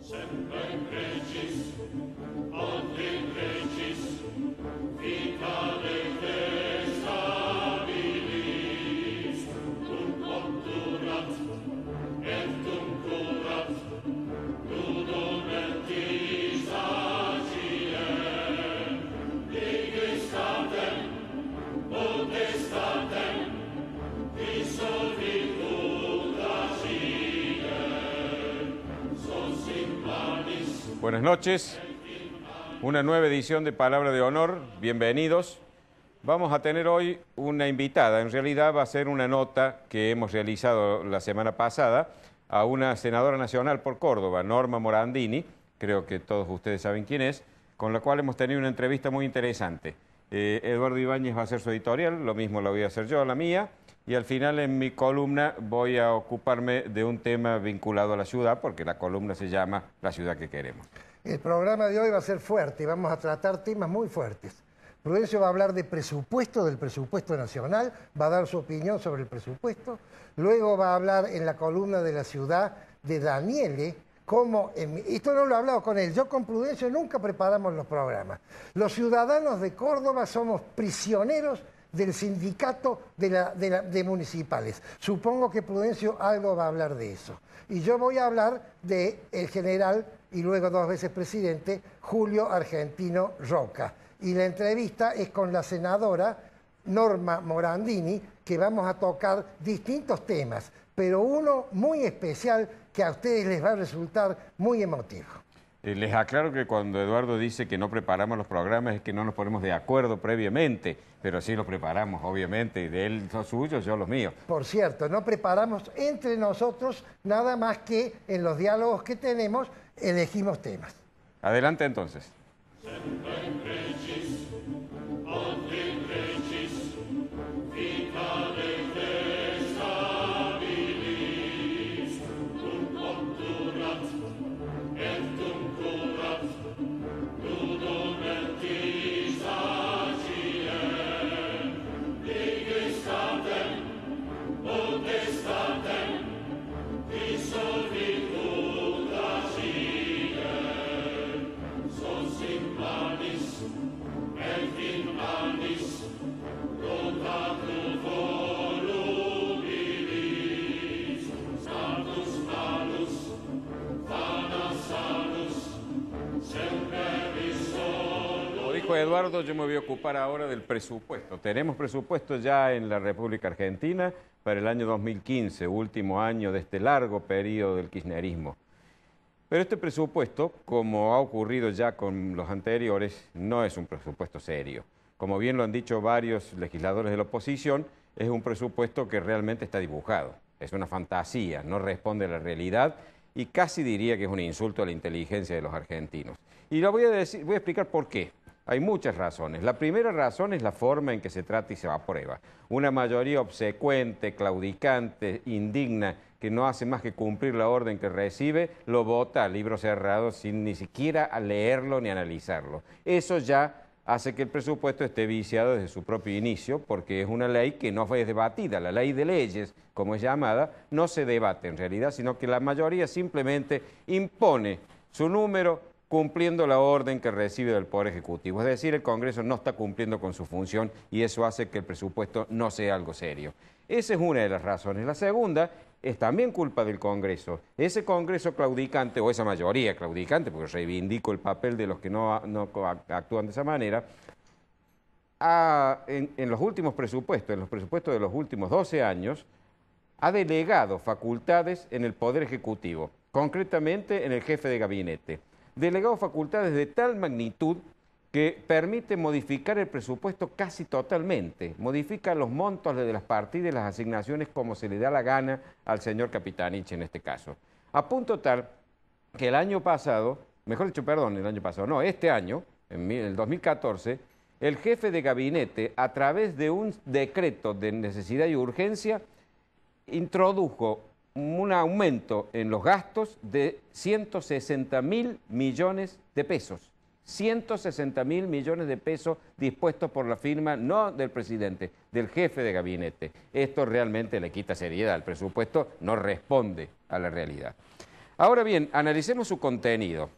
Semper Crescis, od in Crescis, vitale te stabilis, cum obturat, et cum curat, ludum mentis agiem, digestatem, potestatem, dissolvitur agiem, sos in panis. Buenas noches, una nueva edición de Palabra de Honor, bienvenidos. Vamos a tener hoy una invitada, en realidad va a ser una nota que hemos realizado la semana pasada a una senadora nacional por Córdoba, Norma Morandini, creo que todos ustedes saben quién es, con la cual hemos tenido una entrevista muy interesante. Eduardo Ibáñez va a hacer su editorial, lo mismo lo voy a hacer yo, la mía, y al final en mi columna voy a ocuparme de un tema vinculado a la ciudad, porque la columna se llama La ciudad que queremos. El programa de hoy va a ser fuerte, vamos a tratar temas muy fuertes. Prudencio va a hablar de presupuesto, del presupuesto nacional, va a dar su opinión sobre el presupuesto. Luego va a hablar en la columna de la ciudad de Daniele, esto no lo he hablado con él, yo con Prudencio nunca preparamos los programas. Los ciudadanos de Córdoba somos prisioneros del sindicato de municipales. Supongo que Prudencio algo va a hablar de eso. Y yo voy a hablar del general y luego 2 veces presidente, Julio Argentino Roca. Y la entrevista es con la senadora Norma Morandini, que vamos a tocar distintos temas, pero uno muy especial que a ustedes les va a resultar muy emotivo. Les aclaro que cuando Eduardo dice que no preparamos los programas es que no nos ponemos de acuerdo previamente, pero sí los preparamos, obviamente, de él los suyos, yo los míos. Por cierto, no preparamos entre nosotros nada más que en los diálogos que tenemos elegimos temas. Adelante entonces. Semper Crescis, od in Crescis, vitale te stabilis, cum obturat, et cum curat, ludum mentis agiem, digestatem, potestatem, dissolvitur agiem, sos in manis, et in manis, rotatur volubilis, status malus, vana salus, semper Como solo. dijo Eduardo, yo me voy a ocupar ahora del presupuesto. Tenemos presupuesto ya en la República Argentina para el año 2015, último año de este largo periodo del kirchnerismo. Pero este presupuesto, como ha ocurrido ya con los anteriores, no es un presupuesto serio. Como bien lo han dicho varios legisladores de la oposición, es un presupuesto que realmente está dibujado. Es una fantasía, no responde a la realidad y casi diría que es un insulto a la inteligencia de los argentinos. Y lo voy a explicar por qué. Hay muchas razones. La primera razón es la forma en que se trata y se aprueba. Una mayoría obsecuente, claudicante, indigna, que no hace más que cumplir la orden que recibe, lo vota a libro cerrado sin ni siquiera leerlo ni analizarlo. Eso ya hace que el presupuesto esté viciado desde su propio inicio, porque es una ley que no fue debatida. La ley de leyes, como es llamada, no se debate en realidad, sino que la mayoría simplemente impone su número cumpliendo la orden que recibe del Poder Ejecutivo. Es decir, el Congreso no está cumpliendo con su función y eso hace que el presupuesto no sea algo serio. Esa es una de las razones. La segunda es también culpa del Congreso. Ese Congreso claudicante, o esa mayoría claudicante, porque reivindico el papel de los que no actúan de esa manera, en los últimos presupuestos, en los presupuestos de los últimos 12 años, ha delegado facultades en el Poder Ejecutivo, concretamente en el jefe de gabinete. Delegado facultades de tal magnitud que permite modificar el presupuesto casi totalmente, modifica los montos de las partidas y las asignaciones como se le da la gana al señor Capitanich en este caso. A punto tal que el año pasado, este año, en el 2014, el jefe de gabinete, a través de un decreto de necesidad y urgencia, introdujo un aumento en los gastos de 160.000 millones de pesos. 160.000 millones de pesos dispuestos por la firma, no del presidente, del jefe de gabinete. Esto realmente le quita seriedad. El presupuesto no responde a la realidad. Ahora bien, analicemos su contenido.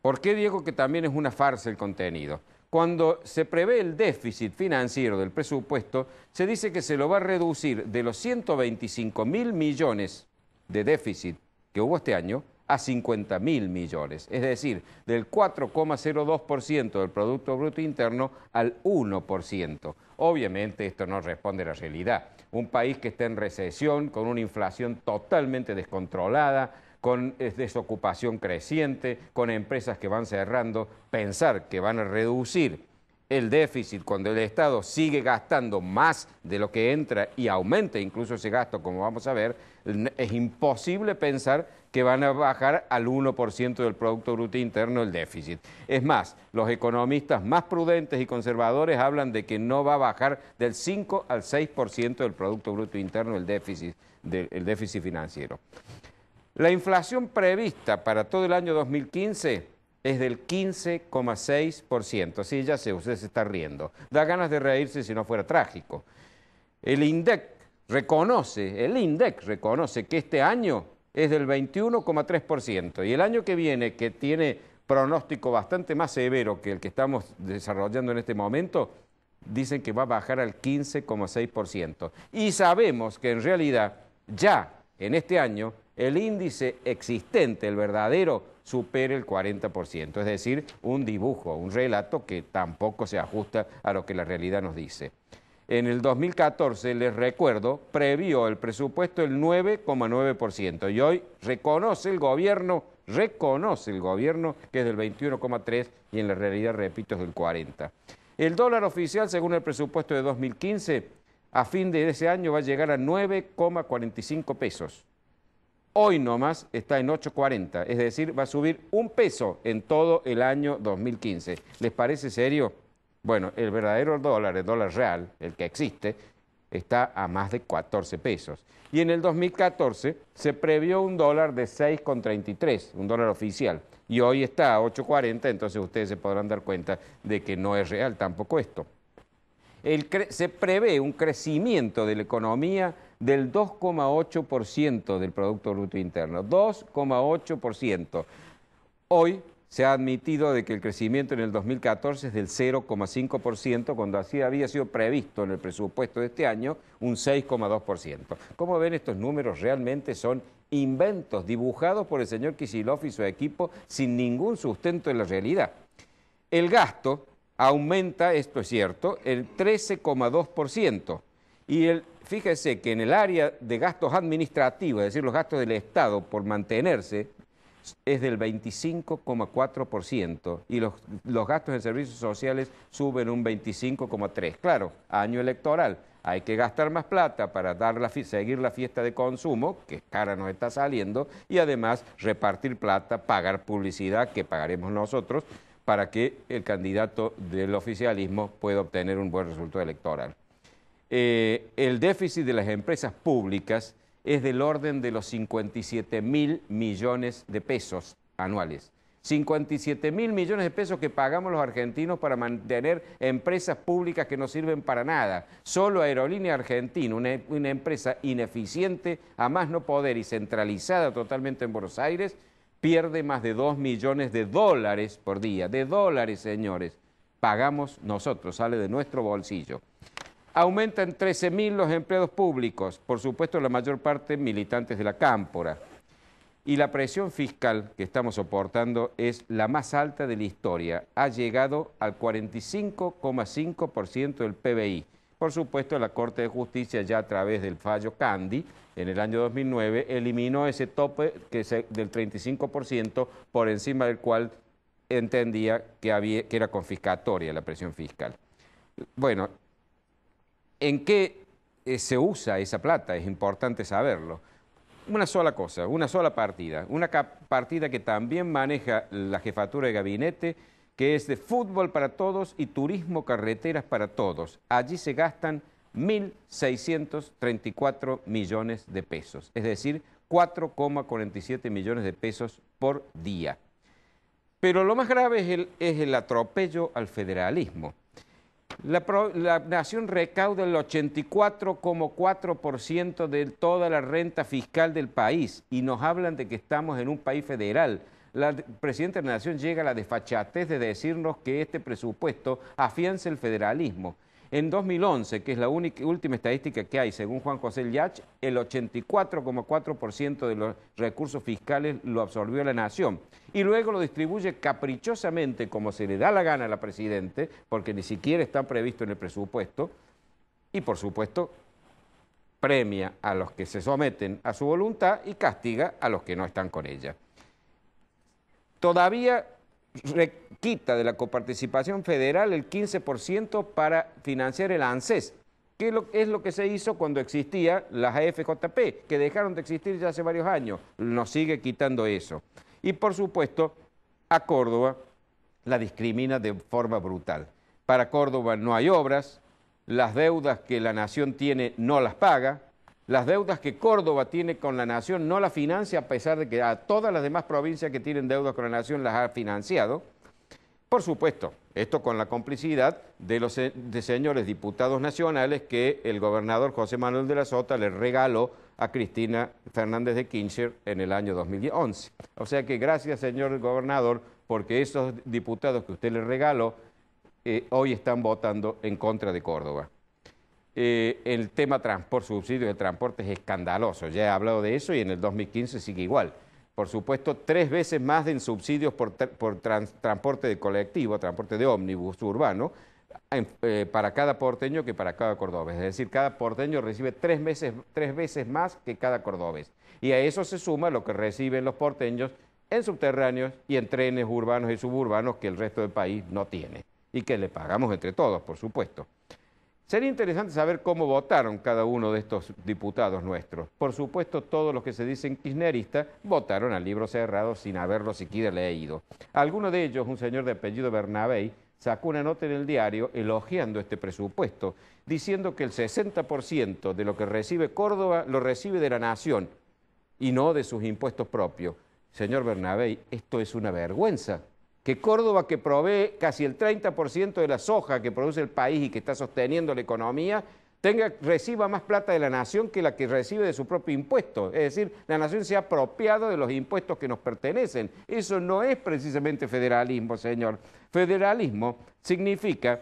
¿Por qué digo que también es una farsa el contenido? Cuando se prevé el déficit financiero del presupuesto, se dice que se lo va a reducir de los 125.000 millones de déficit que hubo este año a 50.000 millones, es decir, del 4,02% del Producto Bruto Interno al 1%. Obviamente esto no responde a la realidad. Un país que está en recesión, con una inflación totalmente descontrolada, con desocupación creciente, con empresas que van cerrando, pensar que van a reducir el déficit cuando el Estado sigue gastando más de lo que entra y aumenta incluso ese gasto, como vamos a ver, es imposible pensar que van a bajar al 1% del Producto Bruto Interno el déficit. Es más, los economistas más prudentes y conservadores hablan de que no va a bajar del 5 al 6% del Producto Bruto Interno el déficit financiero. La inflación prevista para todo el año 2015 es del 15,6%. Sí, ya sé, usted se está riendo. Da ganas de reírse si no fuera trágico. El INDEC reconoce que este año es del 21,3%. Y el año que viene, que tiene pronóstico bastante más severo que el que estamos desarrollando en este momento, dicen que va a bajar al 15,6%. Y sabemos que en realidad ya en este año el índice existente, el verdadero, supera el 40%, es decir, un dibujo, un relato que tampoco se ajusta a lo que la realidad nos dice. En el 2014, les recuerdo, previó el presupuesto el 9,9% y hoy reconoce el gobierno que es del 21,3% y en la realidad, repito, es del 40%. El dólar oficial, según el presupuesto de 2015, a fin de ese año va a llegar a 9,45 pesos. Hoy nomás está en 8,40, es decir, va a subir un peso en todo el año 2015. ¿Les parece serio? Bueno, el verdadero dólar, el dólar real, el que existe, está a más de 14 pesos. Y en el 2014 se previó un dólar de 6,33, un dólar oficial. Y hoy está a 8,40, entonces ustedes se podrán dar cuenta de que no es real tampoco esto. Se prevé un crecimiento de la economía del 2,8% del Producto Bruto Interno, 2,8%. Hoy se ha admitido de que el crecimiento en el 2014 es del 0,5%, cuando así había sido previsto en el presupuesto de este año un 6,2%. Como ven, estos números realmente son inventos dibujados por el señor Kicillof y su equipo sin ningún sustento en la realidad. El gasto aumenta, esto es cierto, el 13,2%. Y fíjese que en el área de gastos administrativos, es decir, los gastos del Estado por mantenerse, es del 25,4% y los gastos en servicios sociales suben un 25,3%. Claro, año electoral, hay que gastar más plata para seguir la fiesta de consumo, que cara nos está saliendo, y además repartir plata, pagar publicidad, que pagaremos nosotros, para que el candidato del oficialismo pueda obtener un buen resultado electoral. El déficit de las empresas públicas es del orden de los 57.000 millones de pesos anuales. 57.000 millones de pesos que pagamos los argentinos para mantener empresas públicas que no sirven para nada. Solo Aerolínea Argentina, una empresa ineficiente, a más no poder y centralizada totalmente en Buenos Aires, pierde más de 2 millones de dólares por día. De dólares, señores. Pagamos nosotros, sale de nuestro bolsillo. Aumentan 13.000 los empleados públicos, por supuesto la mayor parte militantes de la Cámpora. Y la presión fiscal que estamos soportando es la más alta de la historia. Ha llegado al 45,5% del PBI. Por supuesto, la Corte de Justicia, ya a través del fallo Candy, en el año 2009, eliminó ese tope del 35%, por encima del cual entendía que era confiscatoria la presión fiscal. Bueno, ¿en qué se usa esa plata? Es importante saberlo. Una sola cosa, una sola partida. Una partida que también maneja la jefatura de gabinete, que es de fútbol para todos y turismo carreteras para todos. Allí se gastan 1.634 millones de pesos, es decir, 4,47 millones de pesos por día. Pero lo más grave es el atropello al federalismo. La nación recauda el 84,4% de toda la renta fiscal del país y nos hablan de que estamos en un país federal. La presidenta de la Nación llega a la desfachatez de decirnos que este presupuesto afianza el federalismo. En 2011, que es la última estadística que hay, según Juan José Yach, el 84,4% de los recursos fiscales lo absorbió la Nación. Y luego lo distribuye caprichosamente, como se le da la gana a la Presidenta, porque ni siquiera está previsto en el presupuesto. Y, por supuesto, premia a los que se someten a su voluntad y castiga a los que no están con ella. Todavía quita de la coparticipación federal el 15% para financiar el ANSES, que es lo que se hizo cuando existía las AFJP, que dejaron de existir ya hace varios años. Nos sigue quitando eso. Y por supuesto, a Córdoba la discrimina de forma brutal. Para Córdoba no hay obras, las deudas que la Nación tiene no las paga, las deudas que Córdoba tiene con la Nación no las financia, a pesar de que a todas las demás provincias que tienen deudas con la Nación las ha financiado. Por supuesto, esto con la complicidad de señores diputados nacionales que el gobernador José Manuel de la Sota le regaló a Cristina Fernández de Kirchner en el año 2011. O sea que gracias, señor gobernador, porque esos diputados que usted le regaló hoy están votando en contra de Córdoba. El tema subsidio de transporte es escandaloso, ya he hablado de eso y en el 2015 sigue igual. Por supuesto, 3 veces más en subsidios por transporte de colectivo, transporte de ómnibus urbano, para cada porteño que para cada cordobés. Es decir, cada porteño recibe 3 veces más que cada cordobés. Y a eso se suma lo que reciben los porteños en subterráneos y en trenes urbanos y suburbanos que el resto del país no tiene. Y que le pagamos entre todos, por supuesto. Sería interesante saber cómo votaron cada uno de estos diputados nuestros. Por supuesto, todos los que se dicen kirchneristas votaron al libro cerrado sin haberlo siquiera leído. Alguno de ellos, un señor de apellido Bernabé, sacó una nota en el diario elogiando este presupuesto, diciendo que el 60% de lo que recibe Córdoba lo recibe de la Nación y no de sus impuestos propios. Señor Bernabé, esto es una vergüenza. Que Córdoba, que provee casi el 30% de la soja que produce el país y que está sosteniendo la economía, reciba más plata de la Nación que la que recibe de su propio impuesto. Es decir, la Nación se ha apropiado de los impuestos que nos pertenecen. Eso no es precisamente federalismo, señor. Federalismo significa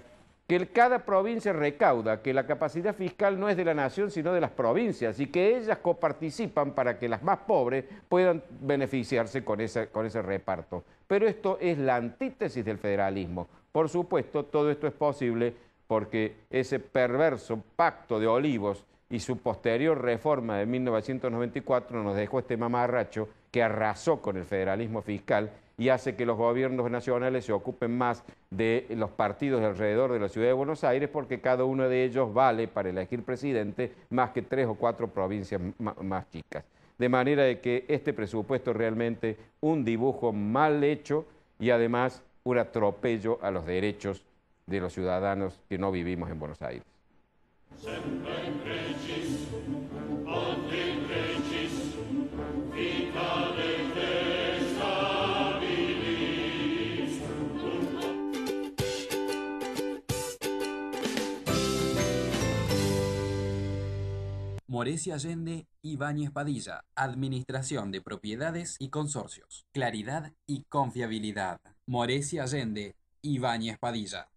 que cada provincia recauda, que la capacidad fiscal no es de la Nación, sino de las provincias, y que ellas coparticipan para que las más pobres puedan beneficiarse con ese reparto. Pero esto es la antítesis del federalismo. Por supuesto, todo esto es posible porque ese perverso pacto de Olivos y su posterior reforma de 1994 nos dejó este mamarracho que arrasó con el federalismo fiscal y hace que los gobiernos nacionales se ocupen más de los partidos alrededor de la ciudad de Buenos Aires porque cada uno de ellos vale para elegir presidente más que 3 o 4 provincias más chicas. De manera de que este presupuesto es realmente un dibujo mal hecho y además un atropello a los derechos de los ciudadanos que no vivimos en Buenos Aires. Moretti Allende, Ibáñez Padilla, Administración de Propiedades y Consorcios. Claridad y confiabilidad. Moretti Allende, Ibáñez Padilla.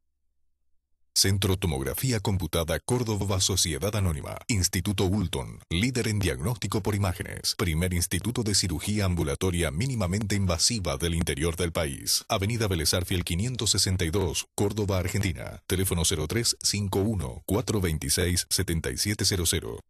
Centro Tomografía Computada Córdoba Sociedad Anónima. Instituto Ulton, líder en diagnóstico por imágenes. Primer instituto de cirugía ambulatoria mínimamente invasiva del interior del país. Avenida Vélez Arfiel 562, Córdoba, Argentina. Teléfono 0351 426 7700.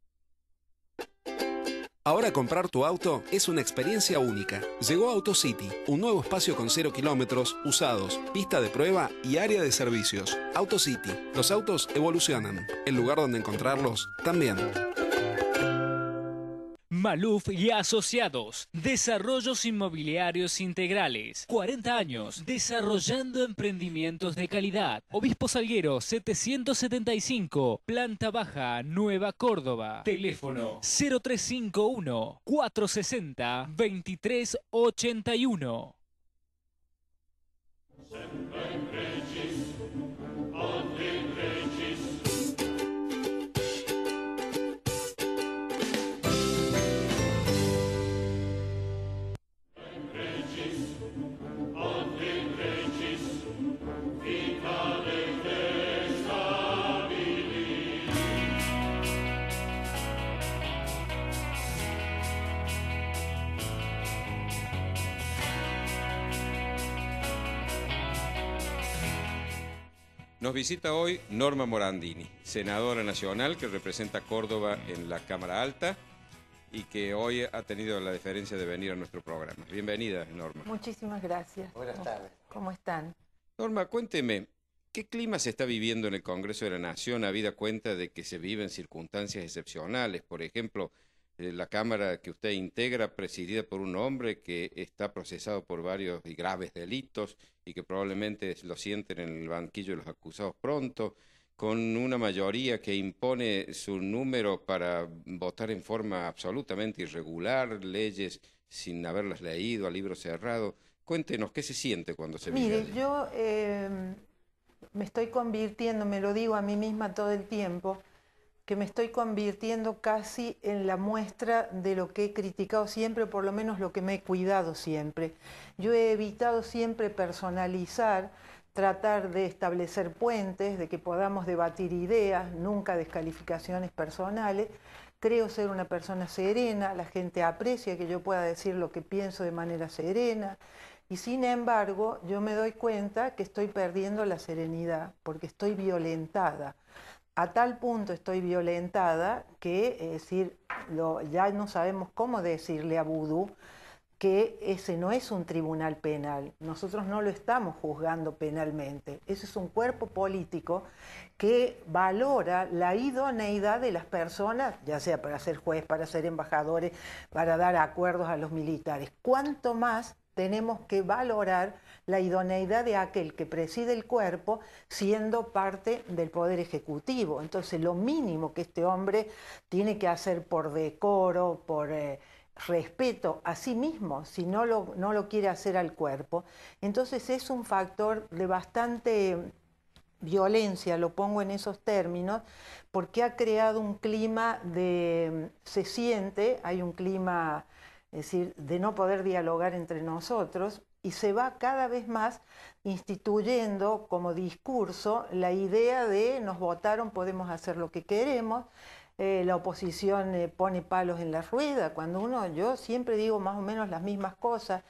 Ahora comprar tu auto es una experiencia única. Llegó AutoCity, un nuevo espacio con 0 kilómetros, usados, pista de prueba y área de servicios. AutoCity, los autos evolucionan. El lugar donde encontrarlos también. Maluf y Asociados, Desarrollos Inmobiliarios Integrales, 40 años, desarrollando emprendimientos de calidad. Obispo Salguero, 775, Planta Baja, Nueva Córdoba. Teléfono 0351 460 2381. Sempre in regis, ad in regis. Nos visita hoy Norma Morandini, senadora nacional que representa a Córdoba en la Cámara Alta y que hoy ha tenido la deferencia de venir a nuestro programa. Bienvenida, Norma. Muchísimas gracias. Buenas tardes. ¿Cómo están? Norma, cuénteme, ¿qué clima se está viviendo en el Congreso de la Nación, habida cuenta de que se viven circunstancias excepcionales? Por ejemplo, la Cámara que usted integra, presidida por un hombre que está procesado por varios y graves delitos y que probablemente lo sienten en el banquillo de los acusados pronto, con una mayoría que impone su número para votar en forma absolutamente irregular, leyes sin haberlas leído, a libro cerrado. Cuéntenos, ¿qué se siente cuando se vive? Mire, yo me estoy convirtiendo, me lo digo a mí misma todo el tiempo, que me estoy convirtiendo casi en la muestra de lo que he criticado siempre, o por lo menos lo que me he cuidado siempre. Yo he evitado siempre personalizar, tratar de establecer puentes, de que podamos debatir ideas, nunca descalificaciones personales. Creo ser una persona serena, la gente aprecia que yo pueda decir lo que pienso de manera serena, y sin embargo yo me doy cuenta que estoy perdiendo la serenidad, porque estoy violentada. A tal punto estoy violentada que, es decir, ya no sabemos cómo decirle a Vudú que ese no es un tribunal penal. Nosotros no lo estamos juzgando penalmente. Ese es un cuerpo político que valora la idoneidad de las personas, ya sea para ser juez, para ser embajadores, para dar acuerdos a los militares. ¿Cuánto más tenemos que valorar la idoneidad de aquel que preside el cuerpo siendo parte del Poder Ejecutivo? Entonces, lo mínimo que este hombre tiene que hacer por decoro, por respeto a sí mismo, si no lo quiere hacer al cuerpo, entonces es un factor de bastante violencia, lo pongo en esos términos, porque ha creado un clima se siente, hay un clima, es decir, de no poder dialogar entre nosotros, y se va cada vez más instituyendo como discurso la idea de nos votaron, podemos hacer lo que queremos. La oposición pone palos en la rueda, cuando yo siempre digo más o menos las mismas cosas.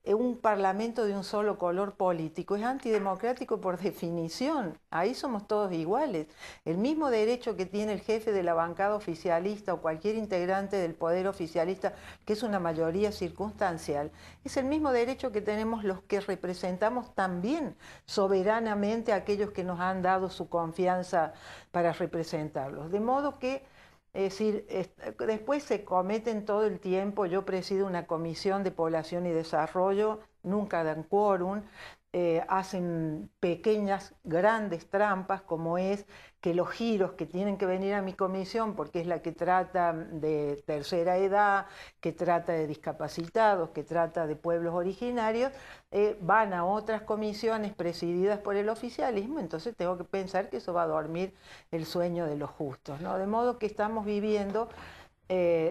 Un parlamento de un solo color político es antidemocrático por definición. Ahí somos todos iguales. El mismo derecho que tiene el jefe de la bancada oficialista o cualquier integrante del poder oficialista, que es una mayoría circunstancial, es el mismo derecho que tenemos los que representamos también soberanamente a aquellos que nos han dado su confianza para representarlos. De modo que, es decir, después se cometen todo el tiempo. Yo presido una comisión de población y desarrollo, nunca dan quórum, hacen pequeñas, grandes trampas, como es que los giros que tienen que venir a mi comisión, porque es la que trata de tercera edad, que trata de discapacitados, que trata de pueblos originarios, van a otras comisiones presididas por el oficialismo. Entonces tengo que pensar que eso va a dormir el sueño de los justos, ¿no? De modo que estamos viviendo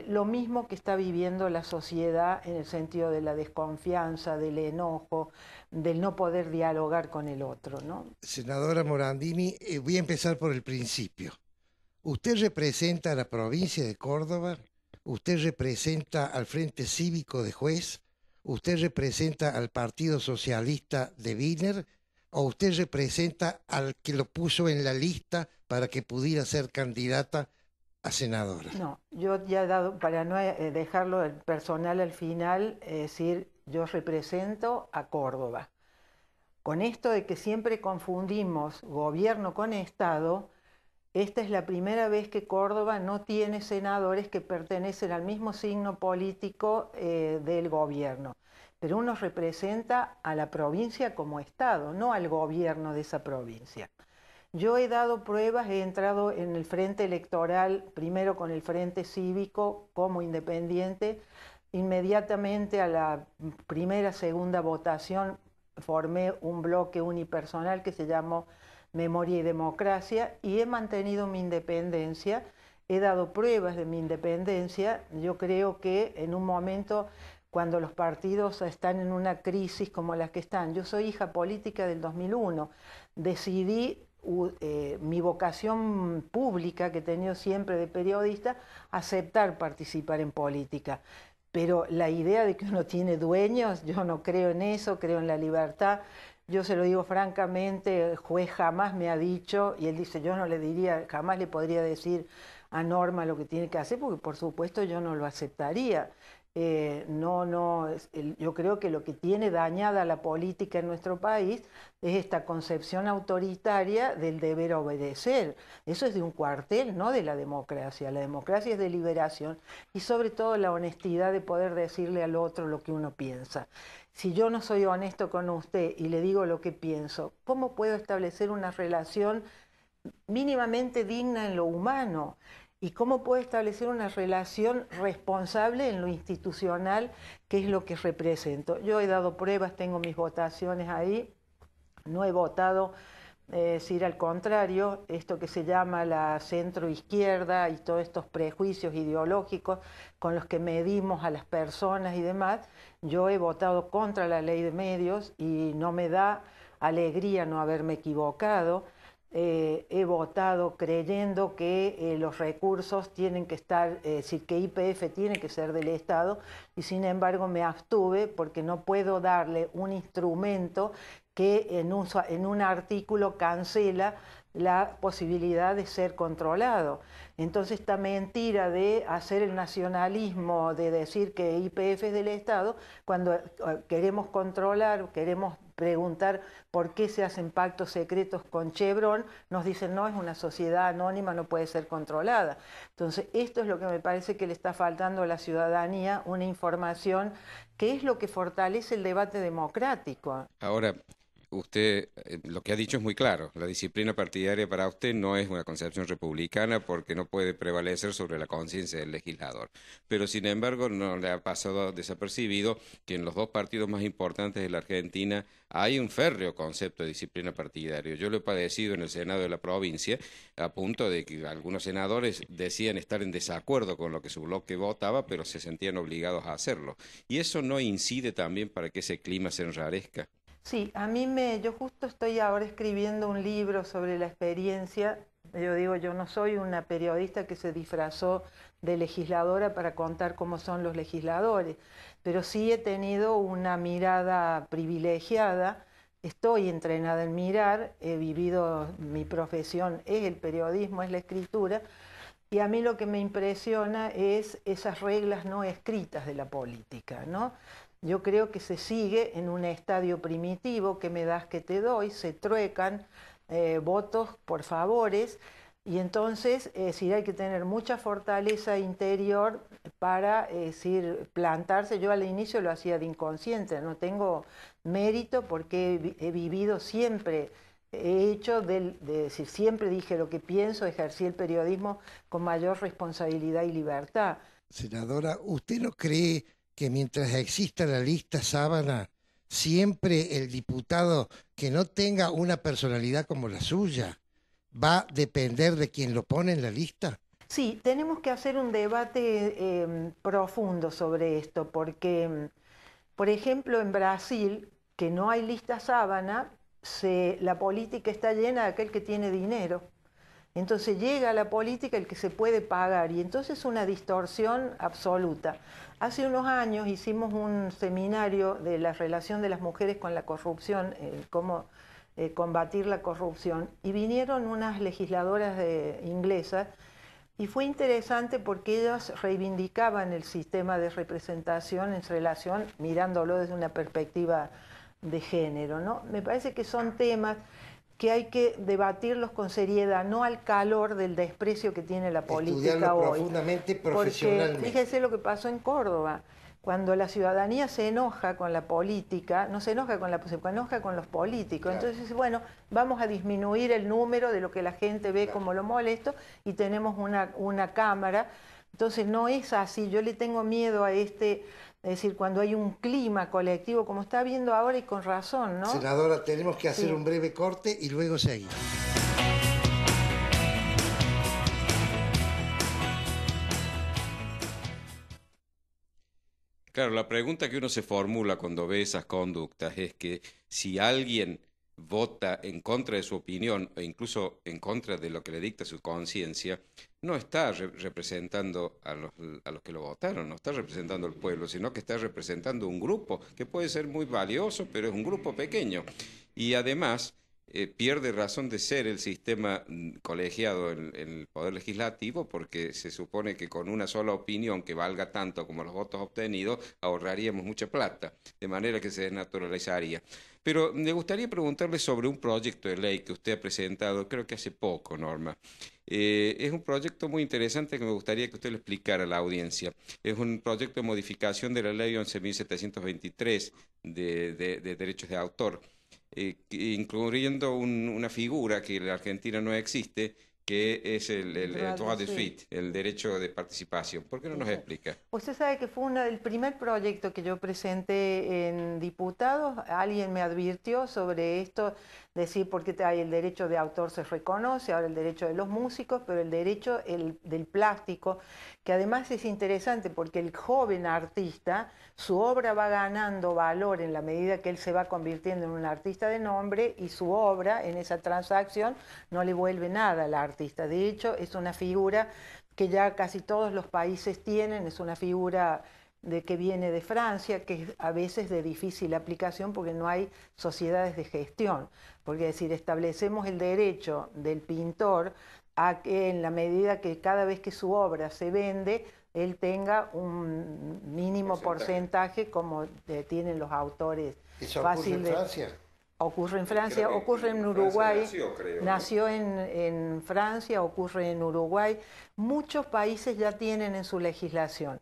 lo mismo que está viviendo la sociedad, en el sentido de la desconfianza, del enojo, del no poder dialogar con el otro, ¿no? Senadora Morandini, voy a empezar por el principio. Usted representa a la provincia de Córdoba, usted representa al Frente Cívico de Juez, usted representa al Partido Socialista de Wiener, o usted representa al que lo puso en la lista para que pudiera ser candidata a senadora. No, yo ya he dado, para no dejarlo el personal al final, es decir, yo represento a Córdoba. Con esto de que siempre confundimos gobierno con Estado, esta es la primera vez que Córdoba no tiene senadores que pertenecen al mismo signo político del gobierno. Pero uno representa a la provincia como Estado, no al gobierno de esa provincia. Yo he dado pruebas, he entrado en el frente electoral, primero con el Frente Cívico como independiente. Inmediatamente a la segunda votación formé un bloque unipersonal que se llamó Memoria y Democracia, y he mantenido mi independencia, he dado pruebas de mi independencia. Yo creo que en un momento, cuando los partidos están en una crisis como la que están, yo soy hija política del 2001, decidí mi vocación pública que he tenido siempre de periodista, aceptar participar en política. Pero la idea de que uno tiene dueños, yo no creo en eso, creo en la libertad. Yo se lo digo francamente, el juez jamás me ha dicho, y él dice, yo no le diría, jamás le podría decir a Norma lo que tiene que hacer, porque por supuesto yo no lo aceptaría. Yo creo que lo que tiene dañada la política en nuestro país es esta concepción autoritaria del deber obedecer. Eso es de un cuartel, no de la democracia. La democracia es de liberación y sobre todo la honestidad de poder decirle al otro lo que uno piensa. Si yo no soy honesto con usted y le digo lo que pienso, ¿cómo puedo establecer una relación mínimamente digna en lo humano? ¿Y cómo puedo establecer una relación responsable en lo institucional, que es lo que represento? Yo he dado pruebas, tengo mis votaciones ahí, no he votado, decir al contrario, esto que se llama la centro-izquierda y todos estos prejuicios ideológicos con los que medimos a las personas y demás, yo he votado contra la ley de medios y no me da alegría no haberme equivocado. He votado creyendo que los recursos tienen que estar, es decir, que YPF tiene que ser del Estado, y sin embargo me abstuve porque no puedo darle un instrumento que en un artículo cancela la posibilidad de ser controlado. Entonces esta mentira de hacer el nacionalismo, de decir que YPF es del Estado, cuando queremos controlar, queremos preguntar por qué se hacen pactos secretos con Chevron, nos dicen no, es una sociedad anónima, no puede ser controlada. Entonces esto es lo que me parece que le está faltando a la ciudadanía, una información que es lo que fortalece el debate democrático. Ahora, usted lo que ha dicho es muy claro. La disciplina partidaria para usted no es una concepción republicana porque no puede prevalecer sobre la conciencia del legislador. Pero sin embargo no le ha pasado desapercibido que en los dos partidos más importantes de la Argentina hay un férreo concepto de disciplina partidaria. Yo lo he padecido en el Senado de la provincia, a punto de que algunos senadores decían estar en desacuerdo con lo que su bloque votaba, pero se sentían obligados a hacerlo. ¿Y eso no incide también para que ese clima se enrarezca? Sí, yo justo estoy ahora escribiendo un libro sobre la experiencia. Yo digo, yo no soy una periodista que se disfrazó de legisladora para contar cómo son los legisladores, pero sí he tenido una mirada privilegiada, estoy entrenada en mirar, he vivido, mi profesión es el periodismo, es la escritura, y a mí lo que me impresiona es esas reglas no escritas de la política, ¿no? Yo creo que se sigue en un estadio primitivo, que me das que te doy, se truecan votos por favores, y entonces sí hay que tener mucha fortaleza interior para plantarse. Yo al inicio lo hacía de inconsciente, no tengo mérito porque he vivido siempre, he hecho siempre dije lo que pienso, ejercí el periodismo con mayor responsabilidad y libertad. Senadora, ¿usted no cree que mientras exista la lista Sábana, siempre el diputado que no tenga una personalidad como la suya va a depender de quien lo pone en la lista? Sí, tenemos que hacer un debate profundo sobre esto, porque, por ejemplo, en Brasil, que no hay lista Sábana, la política está llena de aquel que tiene dinero. Entonces llega a la política el que se puede pagar, y entonces es una distorsión absoluta. Hace unos años hicimos un seminario de la relación de las mujeres con la corrupción, cómo combatir la corrupción, y vinieron unas legisladoras inglesas, y fue interesante porque ellas reivindicaban el sistema de representación en relación, mirándolo desde una perspectiva de género, ¿no? Me parece que son temas que hay que debatirlos con seriedad, no al calor del desprecio que tiene la política hoy. Profundamente, profesionalmente. Porque fíjese lo que pasó en Córdoba. Cuando la ciudadanía se enoja con la política, no se enoja con la política, se enoja con los políticos. Claro. Entonces, bueno, vamos a disminuir el número de lo que la gente ve como lo molesto y tenemos una cámara. Entonces no es así. Yo le tengo miedo a es decir, cuando hay un clima colectivo, como está habiendo ahora, y con razón, ¿no? Senadora, tenemos que hacer un breve corte y luego seguir. Claro, la pregunta que uno se formula cuando ve esas conductas es que si alguien vota en contra de su opinión e incluso en contra de lo que le dicta su conciencia, no está representando a los que lo votaron, no está representando al pueblo, sino que está representando un grupo que puede ser muy valioso, pero es un grupo pequeño. Y además pierde razón de ser el sistema colegiado en el Poder Legislativo, porque se supone que con una sola opinión que valga tanto como los votos obtenidos ahorraríamos mucha plata, de manera que se desnaturalizaría. Pero me gustaría preguntarle sobre un proyecto de ley que usted ha presentado, creo que hace poco, Norma. Es un proyecto muy interesante que me gustaría que usted lo explicara a la audiencia. Es un proyecto de modificación de la ley 11.723 de derechos de autor, incluyendo una figura que en la Argentina no existe, que es el droit de suite, el derecho de participación. ¿Por qué no nos explica? Usted sabe que fue el primer proyecto que yo presenté en diputados. Alguien me advirtió sobre esto, decir porque hay el derecho de autor se reconoce, ahora el derecho de los músicos, pero el derecho del plástico, que además es interesante porque el joven artista, su obra va ganando valor en la medida que él se va convirtiendo en un artista de nombre y su obra en esa transacción no le vuelve nada al artista. De hecho, es una figura que ya casi todos los países tienen, es una figura que viene de Francia, que es a veces de difícil aplicación porque no hay sociedades de gestión. Porque es decir, establecemos el derecho del pintor a que en la medida que cada vez que su obra se vende, él tenga un mínimo porcentaje como tienen los autores. ¿Eso ocurre en Francia? Ocurre en Francia, ocurre en Uruguay, nació en Francia, ocurre en Uruguay. Muchos países ya tienen en su legislación.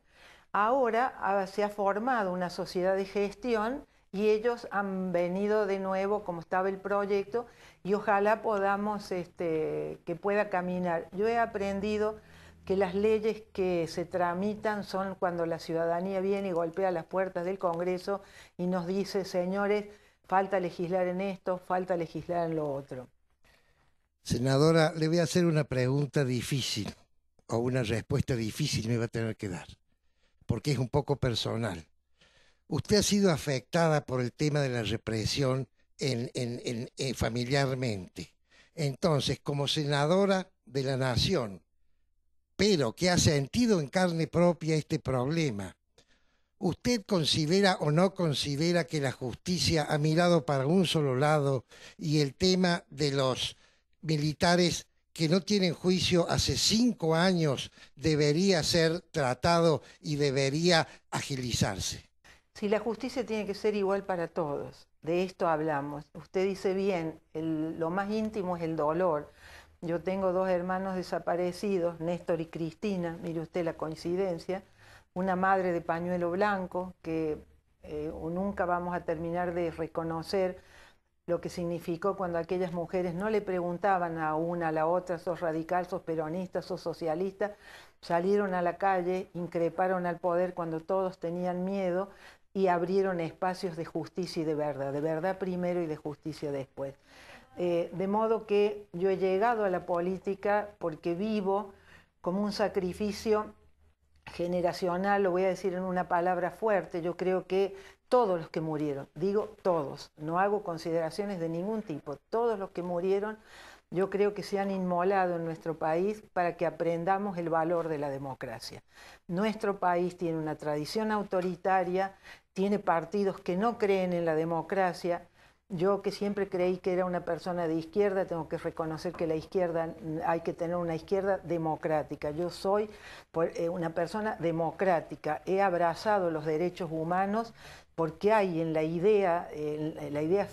Ahora se ha formado una sociedad de gestión y ellos han venido de nuevo, como estaba el proyecto, y ojalá podamos, que pueda caminar. Yo he aprendido que las leyes que se tramitan son cuando la ciudadanía viene y golpea las puertas del Congreso y nos dice, señores, falta legislar en esto, falta legislar en lo otro. Senadora, le voy a hacer una pregunta difícil, o una respuesta difícil me va a tener que dar, porque es un poco personal. Usted ha sido afectada por el tema de la represión familiarmente. Entonces, como senadora de la Nación, pero que ha sentido en carne propia este problema, ¿usted considera o no considera que la justicia ha mirado para un solo lado y el tema de los militares que no tienen juicio hace 5 años debería ser tratado y debería agilizarse? Si la justicia tiene que ser igual para todos, de esto hablamos. Usted dice bien, lo más íntimo es el dolor. Yo tengo 2 hermanos desaparecidos, Néstor y Cristina, mire usted la coincidencia, una madre de pañuelo blanco que nunca vamos a terminar de reconocer lo que significó cuando aquellas mujeres no le preguntaban a una a la otra, sos radical, sos peronista, sos socialista, salieron a la calle, increparon al poder cuando todos tenían miedo y abrieron espacios de justicia y de verdad primero y de justicia después. De modo que yo he llegado a la política porque vivo como un sacrificio generacional, lo voy a decir en una palabra fuerte. Yo creo que todos los que murieron, digo todos, no hago consideraciones de ningún tipo, todos los que murieron, yo creo que se han inmolado en nuestro país para que aprendamos el valor de la democracia. Nuestro país tiene una tradición autoritaria, tiene partidos que no creen en la democracia. Yo, que siempre creí que era una persona de izquierda, tengo que reconocer que la izquierda, hay que tener una izquierda democrática. Yo soy una persona democrática, he abrazado los derechos humanos porque hay en la idea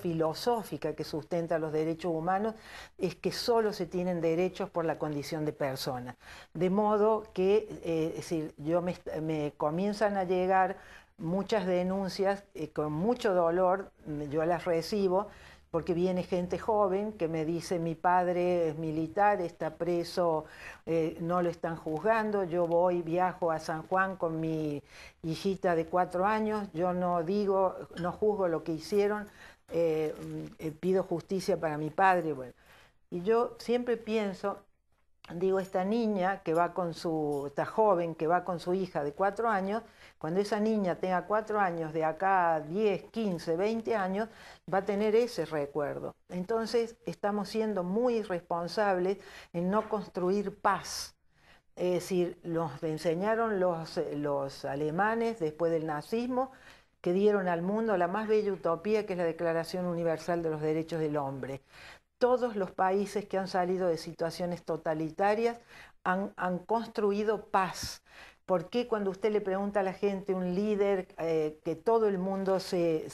filosófica que sustenta los derechos humanos, es que solo se tienen derechos por la condición de persona. De modo que, es decir, me comienzan a llegar muchas denuncias, con mucho dolor yo las recibo, porque viene gente joven que me dice, mi padre es militar, está preso, no lo están juzgando, yo viajo a San Juan con mi hijita de 4 años, yo no juzgo lo que hicieron, pido justicia para mi padre. Bueno. Y yo siempre pienso digo, esta niña que va con esta joven que va con su hija de 4 años, cuando esa niña tenga 4 años, de acá a 10, 15, 20 años, va a tener ese recuerdo. Entonces estamos siendo muy irresponsables en no construir paz. Es decir, nos enseñaron los alemanes después del nazismo, que dieron al mundo la más bella utopía, que es la Declaración Universal de los Derechos del Hombre. Todos los países que han salido de situaciones totalitarias han construido paz. ¿Por qué cuando usted le pregunta a la gente, un líder que todo el mundo se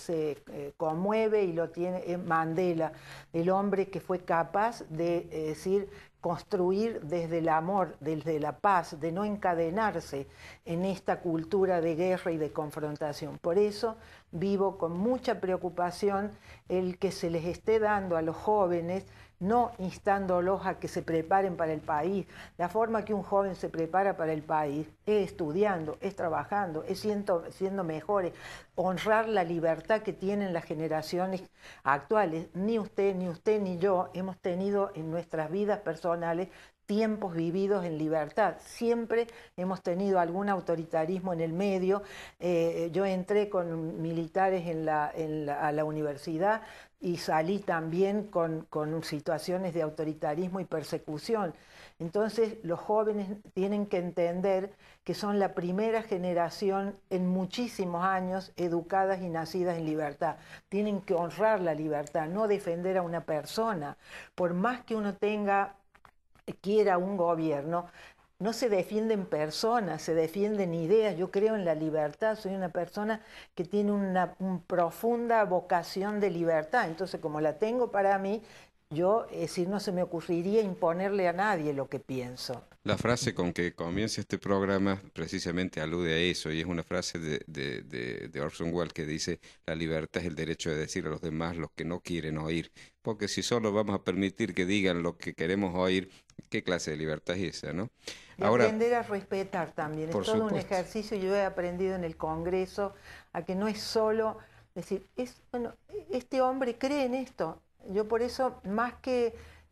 conmueve y lo tiene, es Mandela, el hombre que fue capaz de decir, construir desde el amor, desde la paz, de no encadenarse en esta cultura de guerra y de confrontación? Por eso vivo con mucha preocupación el que se les esté dando a los jóvenes, no instándolos a que se preparen para el país. La forma que un joven se prepara para el país es estudiando, es trabajando, es siendo mejores, honrar la libertad que tienen las generaciones actuales. Ni usted, ni yo hemos tenido en nuestras vidas personales tiempos vividos en libertad. Siempre hemos tenido algún autoritarismo en el medio. Yo entré con militares a la universidad y salí también con situaciones de autoritarismo y persecución. Entonces los jóvenes tienen que entender que son la primera generación en muchísimos años educadas y nacidas en libertad. Tienen que honrar la libertad, no defender a una persona. Por más que uno quiera un gobierno, no se defienden personas, se defienden ideas. Yo creo en la libertad, soy una persona que tiene una profunda vocación de libertad. Entonces, como la tengo para mí, yo, no se me ocurriría imponerle a nadie lo que pienso. La frase con que comienza este programa precisamente alude a eso, y es una frase de Orson Welles que dice: la libertad es el derecho de decir a los demás lo que no quieren oír, porque si solo vamos a permitir que digan lo que queremos oír, ¿qué clase de libertad es esa, no? Y ahora, aprender a respetar también, es todo un ejercicio. Yo he aprendido en el Congreso a que no es solo decir, este hombre cree en esto. Yo por eso,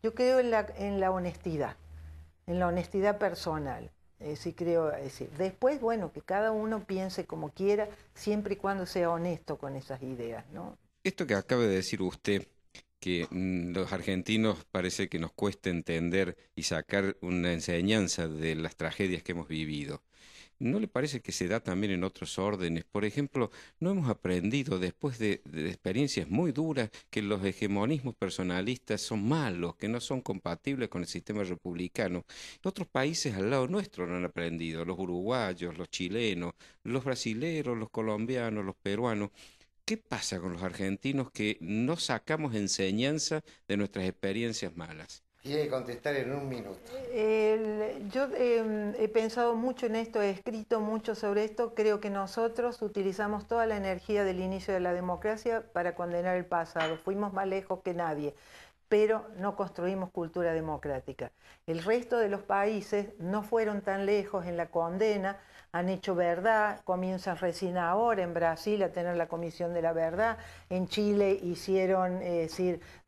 yo creo en la honestidad personal. Sí creo, después, que cada uno piense como quiera, siempre y cuando sea honesto con esas ideas, ¿no? Esto que acaba de decir usted, que los argentinos parece que nos cuesta entender y sacar una enseñanza de las tragedias que hemos vivido, ¿no le parece que se da también en otros órdenes? Por ejemplo, no hemos aprendido después de experiencias muy duras que los hegemonismos personalistas son malos, que no son compatibles con el sistema republicano. Otros países al lado nuestro lo han aprendido, los uruguayos, los chilenos, los brasileros, los colombianos, los peruanos. ¿Qué pasa con los argentinos que no sacamos enseñanza de nuestras experiencias malas? Tiene que contestar en un minuto. Yo he pensado mucho en esto, he escrito mucho sobre esto. Creo que nosotros utilizamos toda la energía del inicio de la democracia para condenar el pasado. Fuimos más lejos que nadie, pero no construimos cultura democrática. El resto de los países no fueron tan lejos en la condena, han hecho verdad, comienzan recién ahora en Brasil a tener la Comisión de la Verdad, en Chile hicieron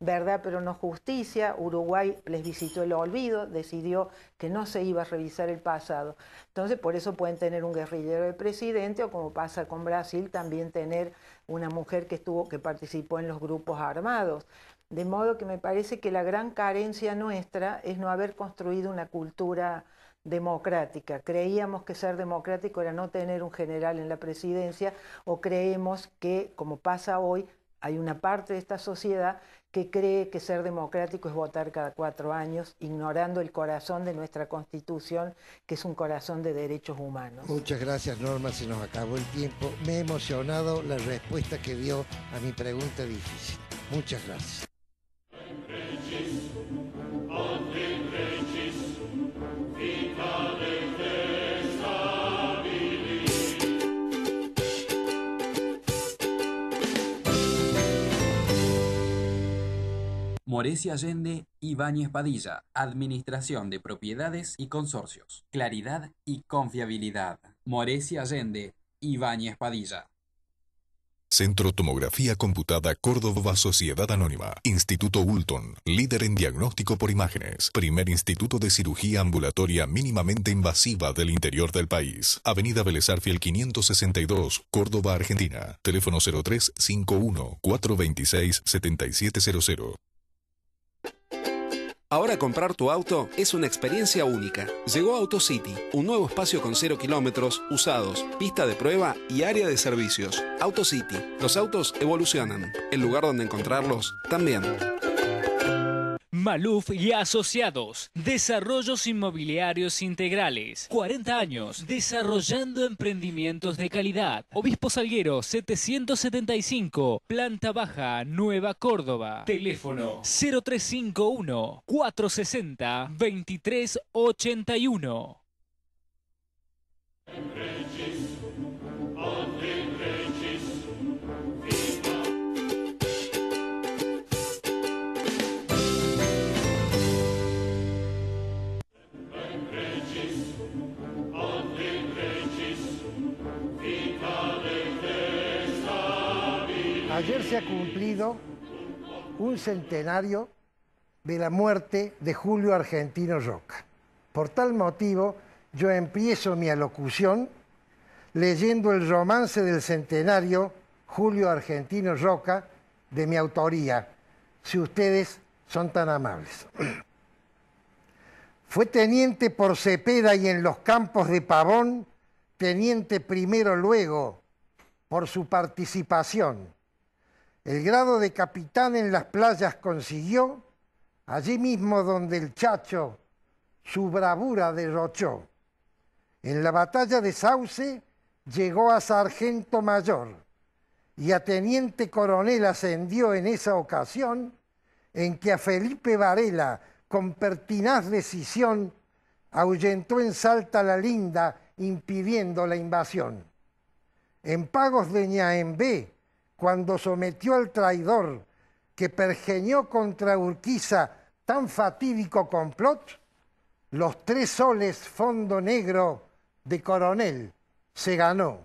verdad pero no justicia, Uruguay les visitó el olvido, decidió que no se iba a revisar el pasado. Entonces por eso pueden tener un guerrillero de presidente, o como pasa con Brasil, también tener una mujer que participó en los grupos armados. De modo que me parece que la gran carencia nuestra es no haber construido una cultura democrática. Creíamos que ser democrático era no tener un general en la presidencia, o creemos que, como pasa hoy, hay una parte de esta sociedad que cree que ser democrático es votar cada 4 años, ignorando el corazón de nuestra Constitución, que es un corazón de derechos humanos. Muchas gracias, Norma, se nos acabó el tiempo. Me ha emocionado la respuesta que dio a mi pregunta difícil. Muchas gracias. Morecia Allende, Ibáñez Padilla, Administración de Propiedades y Consorcios, Claridad y Confiabilidad. Morecia Allende, Ibáñez Padilla. Centro Tomografía Computada Córdoba Sociedad Anónima. Instituto Ulton, líder en diagnóstico por imágenes. Primer instituto de cirugía ambulatoria mínimamente invasiva del interior del país. Avenida Vélez Arfiel 562, Córdoba, Argentina. Teléfono 0351-426-7700. Ahora comprar tu auto es una experiencia única. Llegó AutoCity, un nuevo espacio con 0 kilómetros, usados, pista de prueba y área de servicios. AutoCity, los autos evolucionan. El lugar donde encontrarlos también. Maluf y Asociados, desarrollos inmobiliarios integrales, 40 años, desarrollando emprendimientos de calidad. Obispo Salguero 775, planta baja, Nueva Córdoba. Teléfono 0351 460 2381. Ayer se ha cumplido un centenario de la muerte de Julio Argentino Roca. Por tal motivo, yo empiezo mi alocución leyendo el romance del centenario Julio Argentino Roca, de mi autoría, si ustedes son tan amables. Fue teniente por Cepeda y en los campos de Pavón, teniente primero luego por su participación. El grado de capitán en las playas consiguió, allí mismo donde el Chacho su bravura derrochó. En la batalla de Sauce llegó a sargento mayor y a teniente coronel ascendió en esa ocasión en que a Felipe Varela, con pertinaz decisión, ahuyentó en Salta la Linda, impidiendo la invasión. En Pagos de Ñaembé, cuando sometió al traidor que pergeñó contra Urquiza tan fatídico complot, los 3 soles fondo negro de coronel se ganó.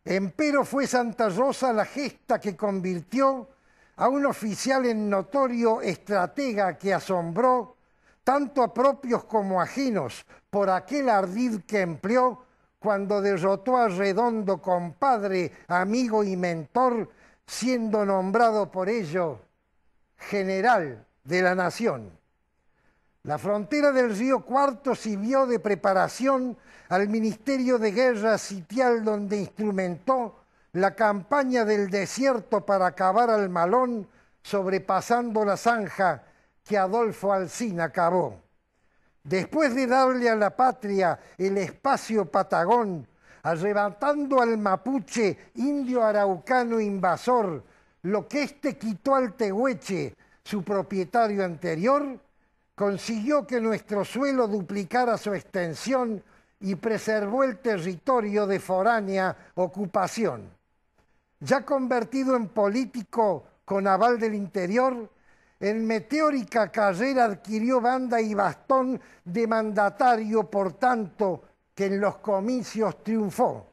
Empero fue Santa Rosa la gesta que convirtió a un oficial en notorio estratega que asombró tanto a propios como ajenos por aquel ardid que empleó cuando derrotó a Redondo, compadre, amigo y mentor, siendo nombrado por ello general de la nación. La frontera del río Cuarto sirvió de preparación al Ministerio de Guerra sitial, donde instrumentó la campaña del desierto para acabar al Malón, sobrepasando la zanja que Adolfo Alsina cavó. Después de darle a la patria el espacio patagón, arrebatando al mapuche, indio araucano invasor, lo que éste quitó al tehueche, su propietario anterior, consiguió que nuestro suelo duplicara su extensión y preservó el territorio de foránea ocupación. Ya convertido en político con aval del interior, en meteórica carrera adquirió banda y bastón de mandatario, por tanto que en los comicios triunfó.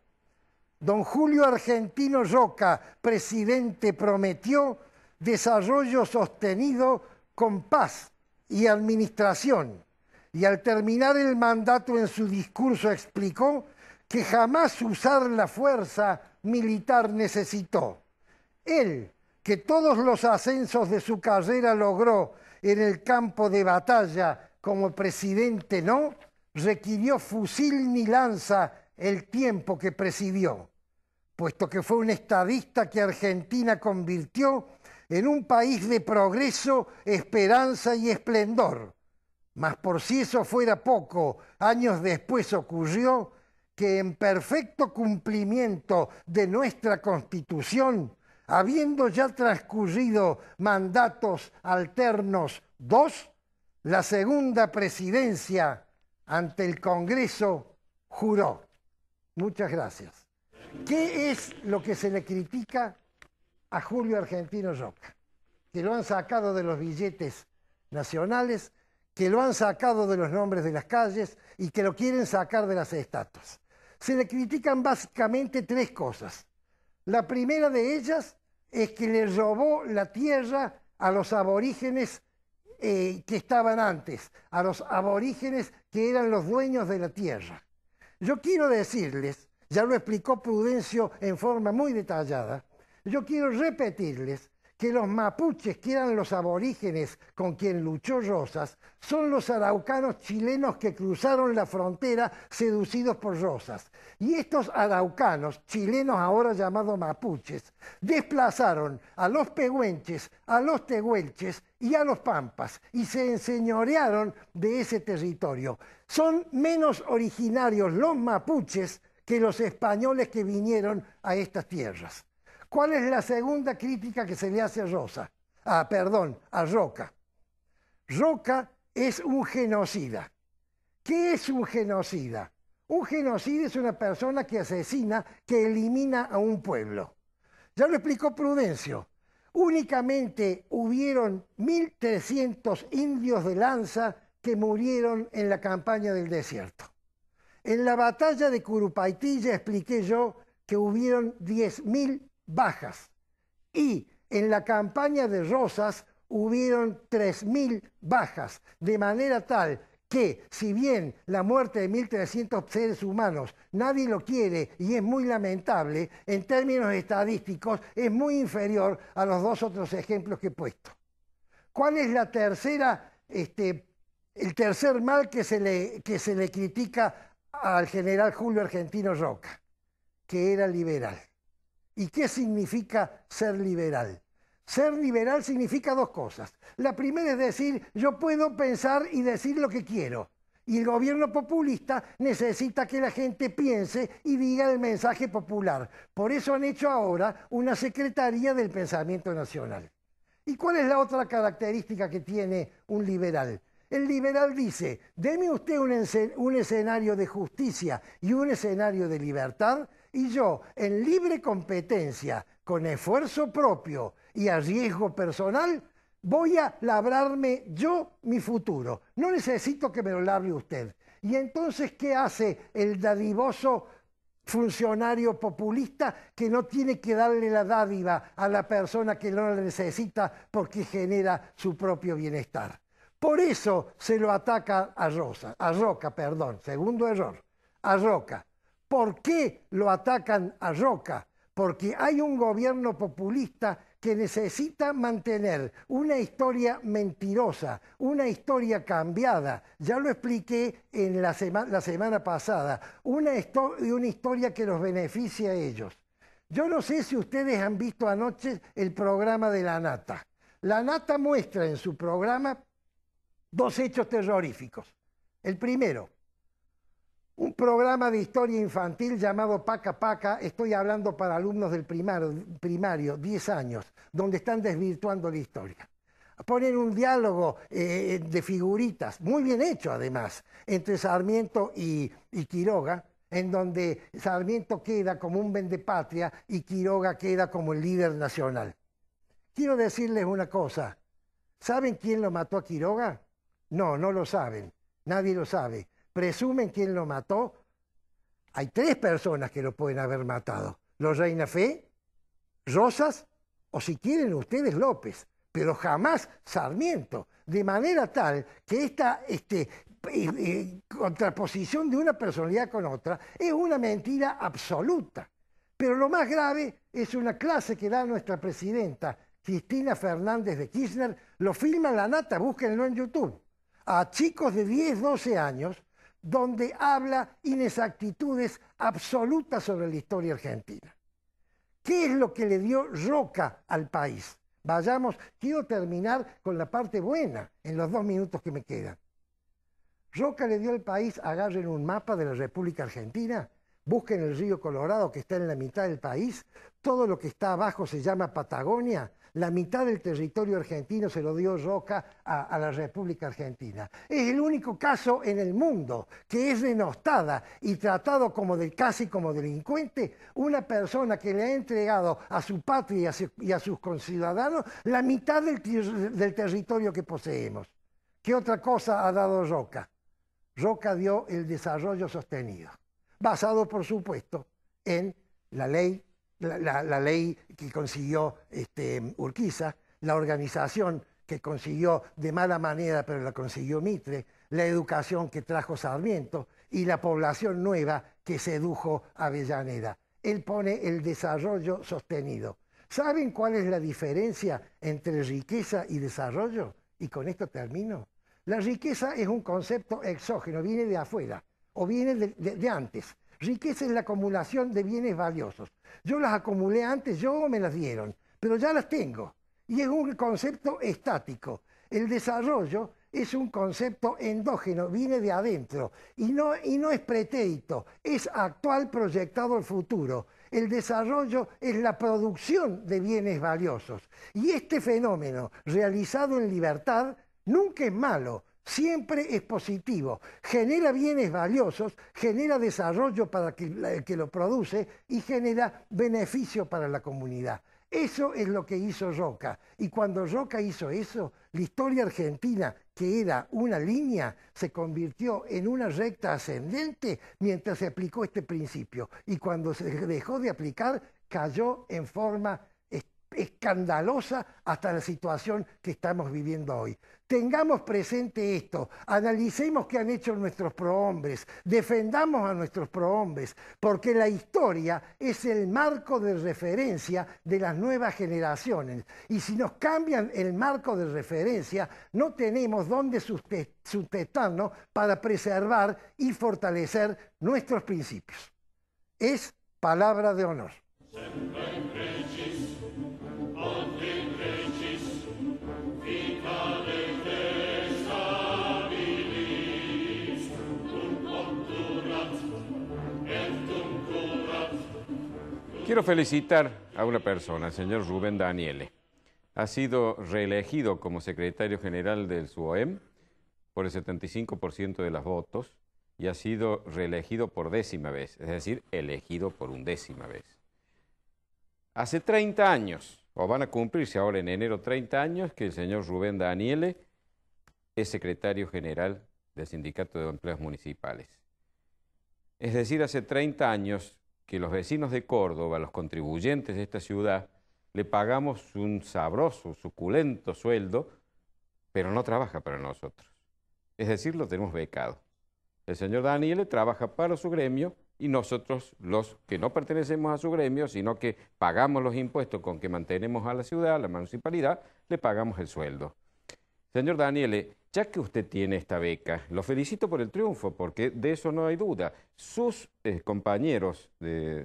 Don Julio Argentino Roca, presidente, prometió desarrollo sostenido con paz y administración, y al terminar el mandato en su discurso explicó que jamás usar la fuerza militar necesitó. Él, que todos los ascensos de su carrera logró en el campo de batalla como presidente, no requirió fusil ni lanza el tiempo que presidió, puesto que fue un estadista que Argentina convirtió en un país de progreso, esperanza y esplendor. Mas por si eso fuera poco, años después ocurrió que en perfecto cumplimiento de nuestra Constitución, habiendo ya transcurrido mandatos alternos 2, la segunda presidencia ante el Congreso juró. Muchas gracias. ¿Qué es lo que se le critica a Julio Argentino Roca? Que lo han sacado de los billetes nacionales, que lo han sacado de los nombres de las calles y que lo quieren sacar de las estatuas. Se le critican básicamente 3 cosas. La primera de ellas es que le robó la tierra a los aborígenes que estaban antes, a los aborígenes que eran los dueños de la tierra. Yo quiero decirles, ya lo explicó Prudencio en forma muy detallada, yo quiero repetirles que los mapuches, que eran los aborígenes con quien luchó Rosas, son los araucanos chilenos que cruzaron la frontera seducidos por Rosas. Y estos araucanos, chilenos ahora llamados mapuches, desplazaron a los pehuenches, a los tehuelches y a los pampas, y se enseñorearon de ese territorio. Son menos originarios los mapuches que los españoles que vinieron a estas tierras. ¿Cuál es la segunda crítica que se le hace a Rosa? A Roca. Roca es un genocida. ¿Qué es un genocida? Un genocida es una persona que asesina, que elimina a un pueblo. Ya lo explicó Prudencio. Únicamente hubieron 1.300 indios de lanza que murieron en la campaña del desierto. En la batalla de Curupaitilla expliqué yo que hubieron 10.000 bajas, y en la campaña de Rosas hubieron 3.000 bajas, de manera tal que, si bien la muerte de 1.300 seres humanos nadie lo quiere y es muy lamentable, en términos estadísticos es muy inferior a los dos otros ejemplos que he puesto. ¿Cuál es la tercera, el tercer mal que se le critica al general Julio Argentino Roca? Que era liberal. ¿Y qué significa ser liberal? Ser liberal significa dos cosas. La primera es decir, yo puedo pensar y decir lo que quiero. Y el gobierno populista necesita que la gente piense y diga el mensaje popular. Por eso han hecho ahora una Secretaría del Pensamiento Nacional. ¿Y cuál es la otra característica que tiene un liberal? El liberal dice, deme usted un escenario de justicia y un escenario de libertad, y yo, en libre competencia, con esfuerzo propio y a riesgo personal, voy a labrarme yo mi futuro. No necesito que me lo labre usted. Y entonces, ¿qué hace el dadivoso funcionario populista que no tiene que darle la dádiva a la persona que no la necesita porque genera su propio bienestar? Por eso se lo ataca a Roca, segundo error, a Roca. ¿Por qué lo atacan a Roca? Porque hay un gobierno populista que necesita mantener una historia mentirosa, una historia cambiada. Ya lo expliqué en la semana pasada, una historia que los beneficia a ellos. Yo no sé si ustedes han visto anoche el programa de La Nata. La Nata muestra en su programa dos hechos terroríficos. El primero, un programa de historia infantil llamado Paca Paca, estoy hablando para alumnos del primario, 10 años, donde están desvirtuando la historia. Ponen un diálogo de figuritas, muy bien hecho además, entre Sarmiento y Quiroga, en donde Sarmiento queda como un vendepatria y Quiroga queda como el líder nacional. Quiero decirles una cosa, ¿saben quién lo mató a Quiroga? No, no lo saben, nadie lo sabe. ¿Presumen quién lo mató? Hay 3 personas que lo pueden haber matado. Los Reina Fe, Rosas o si quieren ustedes López, pero jamás Sarmiento. De manera tal que esta contraposición de una personalidad con otra es una mentira absoluta. Pero lo más grave es una clase que da nuestra presidenta, Cristina Fernández de Kirchner, lo filma La Nata, búsquenlo en YouTube, a chicos de 10, 12 años, donde habla inexactitudes absolutas sobre la historia argentina. ¿Qué es lo que le dio Roca al país? Vayamos, quiero terminar con la parte buena en los 2 minutos que me quedan. Roca le dio al país, agarren un mapa de la República Argentina, busquen el río Colorado que está en la mitad del país, todo lo que está abajo se llama Patagonia, la mitad del territorio argentino se lo dio Roca a la República Argentina. Es el único caso en el mundo que es denostada y tratado casi como delincuente una persona que le ha entregado a su patria y a sus conciudadanos la mitad del territorio que poseemos. ¿Qué otra cosa ha dado Roca? Roca dio el desarrollo sostenido, basado por supuesto en la ley la ley que consiguió Urquiza, la organización que consiguió de mala manera, pero la consiguió Mitre, la educación que trajo Sarmiento y la población nueva que sedujo Avellaneda. Él pone el desarrollo sostenido. ¿Saben cuál es la diferencia entre riqueza y desarrollo? Y con esto termino. La riqueza es un concepto exógeno, viene de afuera o viene de antes. Riqueza es la acumulación de bienes valiosos. Yo las acumulé antes, yo me las dieron, pero ya las tengo. Y es un concepto estático. El desarrollo es un concepto endógeno, viene de adentro. Y no es pretérito, es actual proyectado al futuro. El desarrollo es la producción de bienes valiosos. Y este fenómeno, realizado en libertad, nunca es malo. Siempre es positivo, genera bienes valiosos, genera desarrollo para el que lo produce y genera beneficio para la comunidad. Eso es lo que hizo Roca. Y cuando Roca hizo eso, la historia argentina, que era una línea, se convirtió en una recta ascendente mientras se aplicó este principio. Y cuando se dejó de aplicar, cayó en forma escandalosa hasta la situación que estamos viviendo hoy. Tengamos presente esto, analicemos qué han hecho nuestros prohombres, defendamos a nuestros prohombres, porque la historia es el marco de referencia de las nuevas generaciones. Y si nos cambian el marco de referencia, no tenemos dónde sustentarnos para preservar y fortalecer nuestros principios. Es palabra de honor. Quiero felicitar a una persona, el señor Rubén Daniele. Ha sido reelegido como secretario general del SUOEM por el 75% de los votos y ha sido reelegido por 10ª vez, es decir, elegido por 11ª vez. Hace 30 años, o van a cumplirse ahora en enero 30 años, que el señor Rubén Daniele es secretario general del Sindicato de Empleados Municipales. Es decir, hace 30 años que los vecinos de Córdoba, los contribuyentes de esta ciudad, le pagamos un sabroso, suculento sueldo, pero no trabaja para nosotros. Es decir, lo tenemos becado. El señor Daniele trabaja para su gremio y nosotros, los que no pertenecemos a su gremio, sino que pagamos los impuestos con que mantenemos a la ciudad, a la municipalidad, le pagamos el sueldo. Señor Daniele, ya que usted tiene esta beca, lo felicito por el triunfo, porque de eso no hay duda. Sus compañeros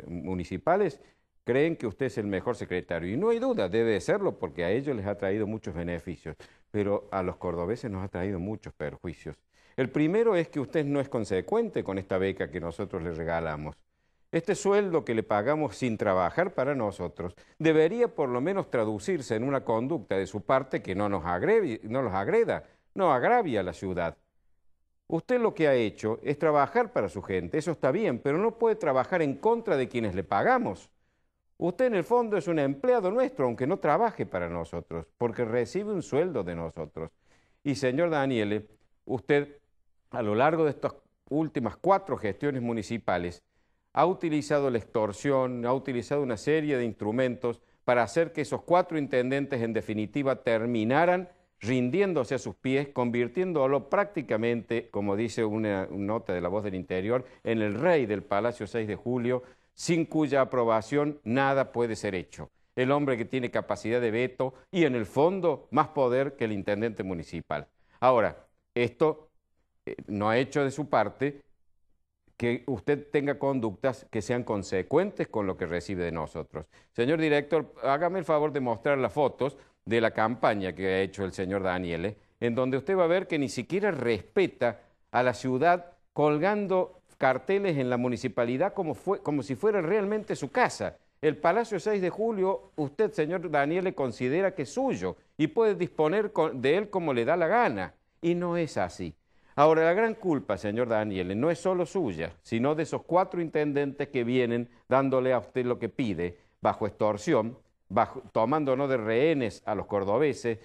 municipales creen que usted es el mejor secretario, y no hay duda, debe de serlo, porque a ellos les ha traído muchos beneficios, pero a los cordobeses nos ha traído muchos perjuicios. El primero es que usted no es consecuente con esta beca que nosotros le regalamos. Este sueldo que le pagamos sin trabajar para nosotros debería por lo menos traducirse en una conducta de su parte que no nos agreda, no agravia a la ciudad. Usted lo que ha hecho es trabajar para su gente, eso está bien, pero no puede trabajar en contra de quienes le pagamos. Usted en el fondo es un empleado nuestro, aunque no trabaje para nosotros, porque recibe un sueldo de nosotros. Y señor Daniele, usted a lo largo de estas últimas 4 gestiones municipales ha utilizado la extorsión, ha utilizado una serie de instrumentos para hacer que esos 4 intendentes en definitiva terminaran rindiéndose a sus pies, convirtiéndolo prácticamente, como dice una nota de La Voz del Interior, en el rey del Palacio 6 de Julio, sin cuya aprobación nada puede ser hecho. El hombre que tiene capacidad de veto y en el fondo más poder que el intendente municipal. Ahora, esto no ha hecho de su parte que usted tenga conductas que sean consecuentes con lo que recibe de nosotros. Señor director, hágame el favor de mostrar las fotos de la campaña que ha hecho el señor Daniele, en donde usted va a ver que ni siquiera respeta a la ciudad colgando carteles en la municipalidad como si fuera realmente su casa. El Palacio 6 de Julio, usted, señor Daniele, considera que es suyo y puede disponer de él como le da la gana, y no es así. Ahora, la gran culpa, señor Daniele, no es solo suya, sino de esos 4 intendentes que vienen dándole a usted lo que pide, bajo extorsión, tomándonos de rehenes a los cordobeses,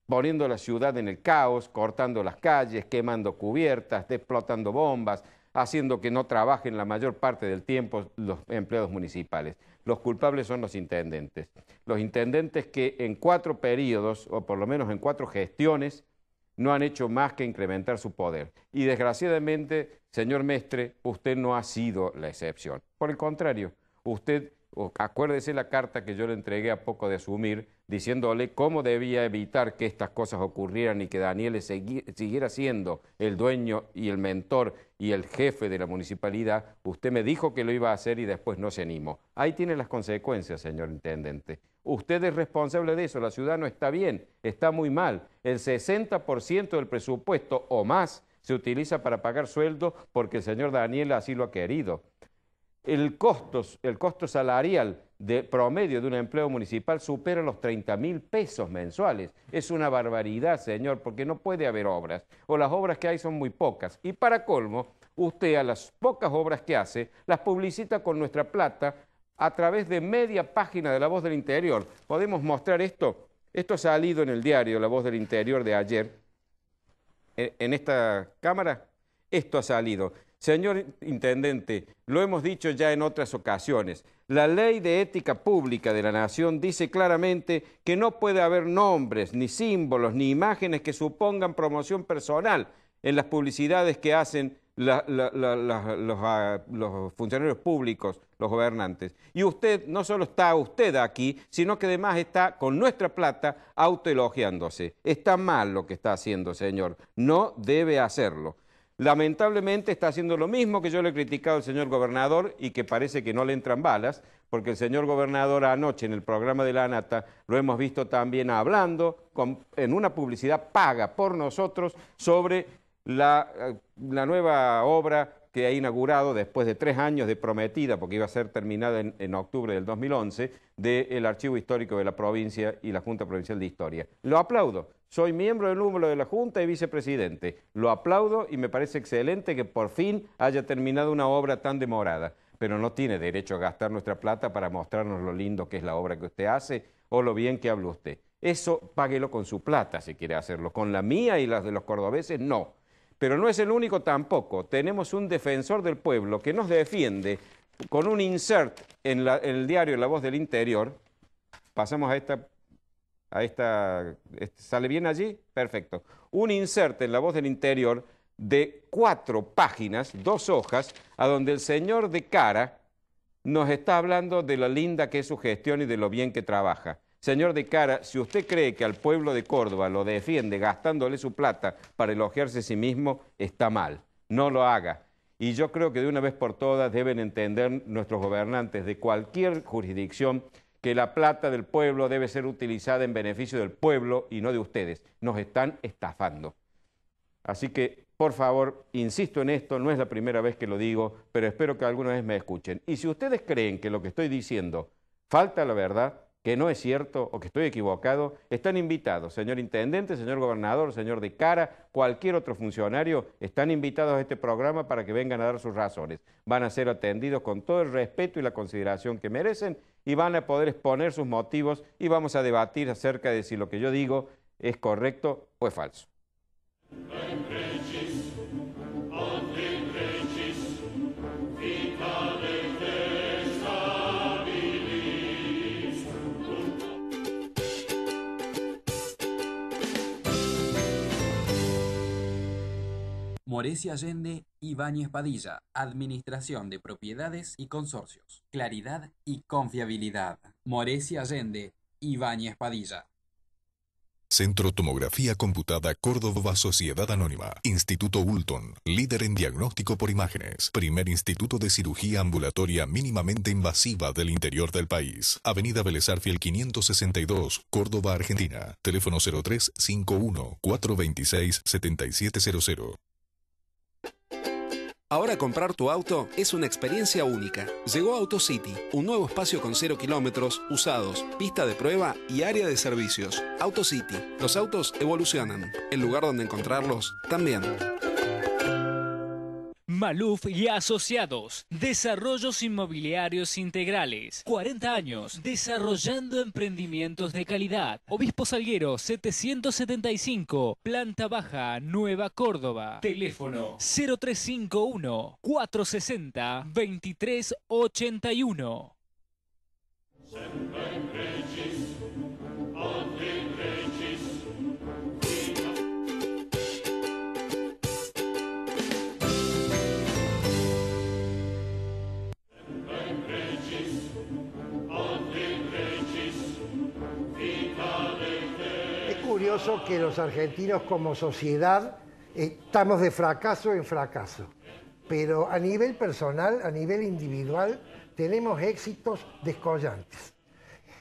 poniendo la ciudad en el caos, cortando las calles, quemando cubiertas, explotando bombas, haciendo que no trabajen la mayor parte del tiempo los empleados municipales. Los culpables son los intendentes. Los intendentes que en 4 periodos, o por lo menos en 4 gestiones, no han hecho más que incrementar su poder. Y desgraciadamente, señor Mestre, usted no ha sido la excepción. Por el contrario, usted, acuérdese la carta que yo le entregué a poco de asumir, diciéndole cómo debía evitar que estas cosas ocurrieran y que Daniele siguiera siendo el dueño y el mentor y el jefe de la municipalidad. Usted me dijo que lo iba a hacer y después no se animó. Ahí tiene las consecuencias, señor intendente. Usted es responsable de eso, la ciudad no está bien, está muy mal. El 60% del presupuesto o más se utiliza para pagar sueldos porque el señor Daniele así lo ha querido. El costo salarial de promedio de un empleo municipal supera los 30.000 pesos mensuales. Es una barbaridad, señor, porque no puede haber obras, o las obras que hay son muy pocas. Y para colmo, usted a las pocas obras que hace, las publicita con nuestra plata a través de media página de La Voz del Interior. ¿Podemos mostrar esto? Esto ha salido en el diario La Voz del Interior de ayer. En esta cámara, esto ha salido. Señor intendente, lo hemos dicho ya en otras ocasiones, la Ley de Ética Pública de la Nación dice claramente que no puede haber nombres, ni símbolos, ni imágenes que supongan promoción personal en las publicidades que hacen los funcionarios públicos, los gobernantes. Y usted, no solo está usted aquí, sino que además está con nuestra plata autoelogiándose. Está mal lo que está haciendo, señor. No debe hacerlo. Lamentablemente está haciendo lo mismo que yo le he criticado al señor gobernador y que parece que no le entran balas, porque el señor gobernador anoche en el programa de la ANATA lo hemos visto también hablando en una publicidad paga por nosotros sobre la nueva obra que ha inaugurado después de 3 años de prometida, porque iba a ser terminada en octubre del 2011, del Archivo Histórico de la provincia y la Junta Provincial de Historia. Lo aplaudo. Soy miembro del número de la Junta y vicepresidente. Lo aplaudo y me parece excelente que por fin haya terminado una obra tan demorada. Pero no tiene derecho a gastar nuestra plata para mostrarnos lo lindo que es la obra que usted hace o lo bien que habla usted. Eso páguelo con su plata si quiere hacerlo. Con la mía y las de los cordobeses, no. Pero no es el único tampoco. Tenemos un defensor del pueblo que nos defiende con un insert en el diario La Voz del Interior. Pasamos a esta... ¿Sale bien allí? Perfecto. Un insert en La Voz del Interior de 4 páginas, 2 hojas, a donde el señor de Cara nos está hablando de lo linda que es su gestión y de lo bien que trabaja. Señor de Cara, si usted cree que al pueblo de Córdoba lo defiende gastándole su plata para elogiarse a sí mismo, está mal. No lo haga. Y yo creo que de una vez por todas deben entender nuestros gobernantes de cualquier jurisdicción que la plata del pueblo debe ser utilizada en beneficio del pueblo y no de ustedes. Nos están estafando. Así que, por favor, insisto en esto, no es la primera vez que lo digo, pero espero que alguna vez me escuchen. Y si ustedes creen que lo que estoy diciendo falta la verdad, que no es cierto o que estoy equivocado, están invitados, señor intendente, señor gobernador, señor de Cara, cualquier otro funcionario, están invitados a este programa para que vengan a dar sus razones. Van a ser atendidos con todo el respeto y la consideración que merecen y van a poder exponer sus motivos y vamos a debatir acerca de si lo que yo digo es correcto o es falso. Morecia Allende, Ibáñez Padilla, Administración de Propiedades y Consorcios. Claridad y confiabilidad. Morecia Allende, Ibáñez Padilla. Centro Tomografía Computada Córdoba Sociedad Anónima. Instituto Ulton, líder en diagnóstico por imágenes. Primer instituto de cirugía ambulatoria mínimamente invasiva del interior del país. Avenida Vélez Arfiel 562, Córdoba, Argentina. Teléfono 0351 426 7700. Ahora comprar tu auto es una experiencia única. Llegó AutoCity, un nuevo espacio con 0 kilómetros, usados, pista de prueba y área de servicios. AutoCity, los autos evolucionan. El lugar donde encontrarlos también. Maluf y Asociados. Desarrollos inmobiliarios integrales. 40 años desarrollando emprendimientos de calidad. Obispo Salguero 775, planta baja, Nueva Córdoba. Teléfono 0351 460 2381. Es curioso que los argentinos como sociedad estamos de fracaso en fracaso, pero a nivel personal, a nivel individual, tenemos éxitos descollantes.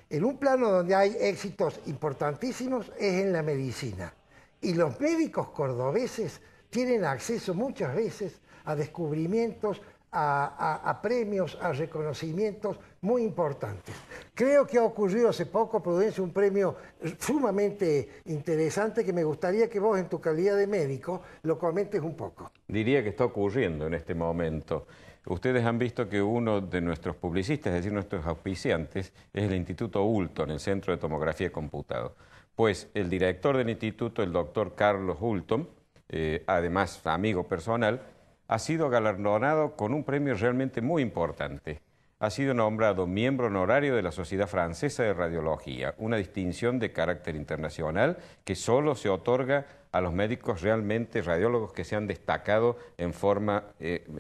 En un plano donde hay éxitos importantísimos es en la medicina. Y los médicos cordobeses tienen acceso muchas veces a descubrimientos, a premios, a reconocimientos muy importantes. Creo que ha ocurrido hace poco, Prudencio, un premio sumamente interesante que me gustaría que vos, en tu calidad de médico, lo comentes un poco. Diría que está ocurriendo en este momento. Ustedes han visto que uno de nuestros publicistas, es decir, nuestros auspiciantes, es el Instituto Ulton, el Centro de Tomografía y Computado. Pues el director del instituto, el doctor Carlos Ulton, además amigo personal, ha sido galardonado con un premio realmente muy importante. Ha sido nombrado miembro honorario de la Sociedad Francesa de Radiología, una distinción de carácter internacional que solo se otorga a los médicos realmente radiólogos que se han destacado en forma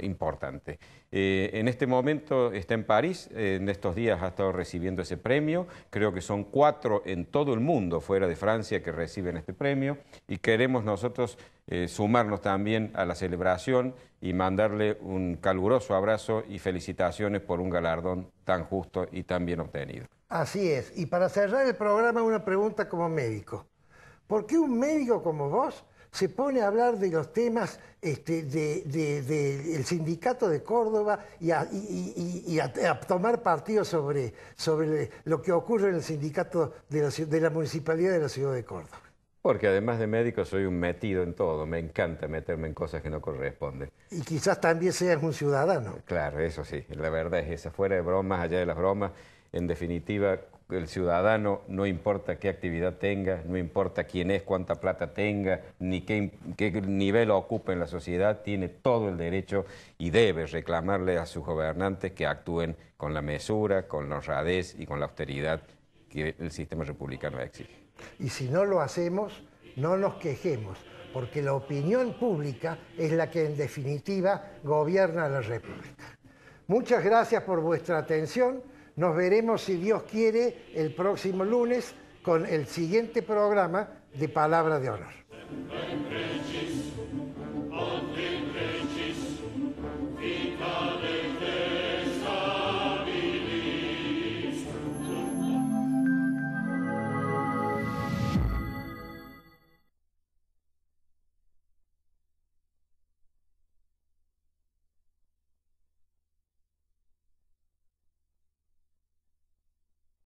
importante. En este momento está en París, en estos días ha estado recibiendo ese premio. Creo que son 4 en todo el mundo, fuera de Francia, que reciben este premio, y queremos nosotros sumarnos también a la celebración y mandarle un caluroso abrazo y felicitaciones por un galardón tan justo y tan bien obtenido. Así es. Y para cerrar el programa, una pregunta como médico. ¿Por qué un médico como vos se pone a hablar de los temas del sindicato de Córdoba y a tomar partido sobre lo que ocurre en el sindicato de la Municipalidad de la Ciudad de Córdoba? Porque además de médico soy un metido en todo, me encanta meterme en cosas que no corresponden. Y quizás también seas un ciudadano. Claro, eso sí, la verdad es esa, fuera de bromas, allá de las bromas, en definitiva, el ciudadano, no importa qué actividad tenga, no importa quién es, cuánta plata tenga, ni qué nivel ocupe en la sociedad, tiene todo el derecho y debe reclamarle a sus gobernantes que actúen con la mesura, con la honradez y con la austeridad que el sistema republicano exige. Y si no lo hacemos, no nos quejemos, porque la opinión pública es la que en definitiva gobierna la República. Muchas gracias por vuestra atención. Nos veremos, si Dios quiere, el próximo lunes con el siguiente programa de Palabra de Honor.